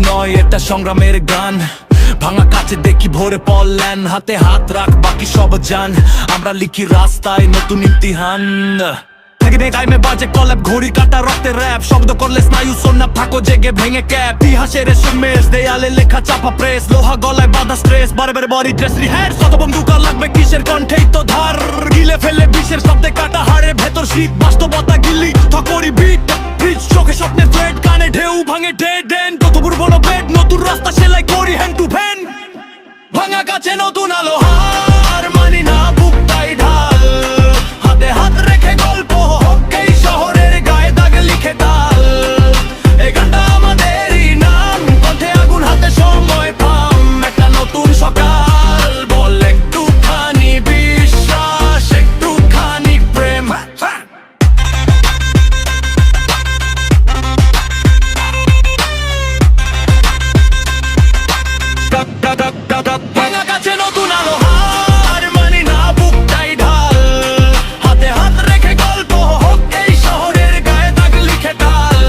নয়, এটা সংগ্রামের গান। ভাঙা কাছে দেখি ভরে পড়লেন, হাতে হাত রাখ বাকি সব জান। আমরা লিখি রাস্তায় নতুন ইমতিহান। টাইমে বাজে কলাপ, ঘড়ি কাটা রক্তে র‍্যাপ। শব্দ করলে স্নায়ু শোনা, থাকো জেগে ভেঙে ক্যাপ। ইতিহাসের এসএমএস, দেয়ালে লেখা চাপা প্রেস। লোহা গলায় বাঁধা স্ট্রেস, বারে বারে বডি ড্রেস রিহার্স। কত বন্দুক লাগবে কিসের কণ্ঠেই তো ধার। গিলে ফেলে বিষের শব্দে কাটা হাড়ের ভেতর শীত। বাস্তবতা গিল্লি ঠকরি বিট, ব্রিজ চোখে স্বপ্নের থ্রেড। কানে ঢেউ ভাঙে ডেড এন্ড, কত বড় বেড। নতুন রাস্তা সেলাই করি হ্যান্ড টু হ্যান্ড। ভাঙা কাছে নতুন আলো, হার মানি না, বুকটাই ঢাল। হাতে হাত রেখে গল্প হোক এই শহরের গায়ে দাগ লিখে ডাল। এই গানটা আমাদেরই নাম, কণ্ঠে আগুন হাতে সময় থাম। একটা নতুন সকাল, বল একটুখানি বিশ্বাস, একটুখানি প্রেম। ভাঙা কাছে নতুন আলো, হার মানি না, বুকটাই ঢাল। হাতে হাত রেখে গল্প হোক এই শহরের গায়ে দাগ লিখে ডাল।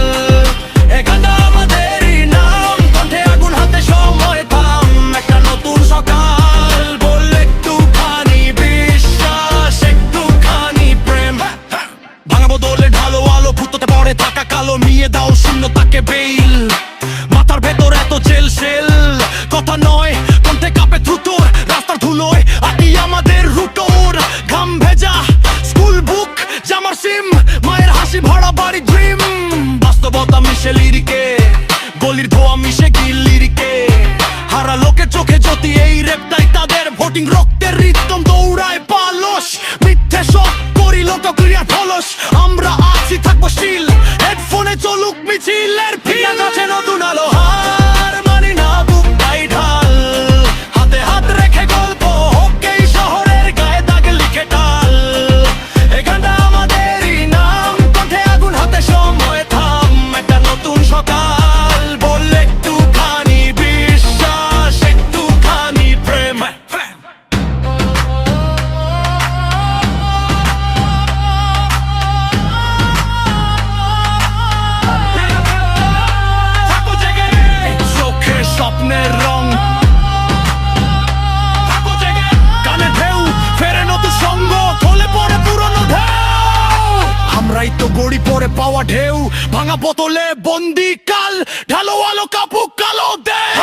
এই গানটা আমাদেরই নাম, কণ্ঠে আগুন হাতে সময় থাম। একটা নতুন সকাল, বল একটুখানি বিশ্বাস, একটুখানি প্রেম। ভাঙা বদলে ঢালো আলো, ভূততে পড়ে থাকা কালো। নিয়ে দাও শূন্যতাকে বেইল, মাথার ভেতর এত জেল সেল। কথা নয় কণ্ঠে কাঁপে থুতুর, রাস্তার ধুলোয় আটি আমাদের রুটোর। ঘাম ভেজা স্কুল বুক, জামার সিম, মায়ের হাসি ভরা বাড়ি ড্রিম। বাস্তবতা মিশে লিরিকে, গলির ধোয়া মিশে গিল লিরিকে। হারা লোকের চোখে জ্যোতি, এই রেপটাই তাদের ভোটিং। রক্তের রিদম দৌড়ায় পালস, মিথ্যে সব করি লোকক্রিয়া ঢলস। আমরা আছি থাকবো স্টিল, হেডফোনে চলুক মিছিলের ফিল। কাছে নতুন আলো, হার মানি না, বুকটাই ঢাল। হাতে হাত রেখে গল্প হোক এই শহরের গায়ে দাগ লিখে ডাল। এই গানটা আমাদেরই নাম, কণ্ঠে আগুন হাতে সময় থাম। একটা নতুন সকাল, বল একটুখানি বিশ্বাস, একটুখানি প্রেম। থাকো জেগে, চোখে স্বপ্নের রং। থাকো জেগে, কানে ঢেউ ফেরে নতুন সঙ্গ, খোলে পড়ে পুরনো ঢেউ। আমরাই তো গড়ি পড়ে পাওয়া ঢেউ, ভাঙা বোতলে বন্দি কাল। ঢালো আলো কাপুক কালো দেশ।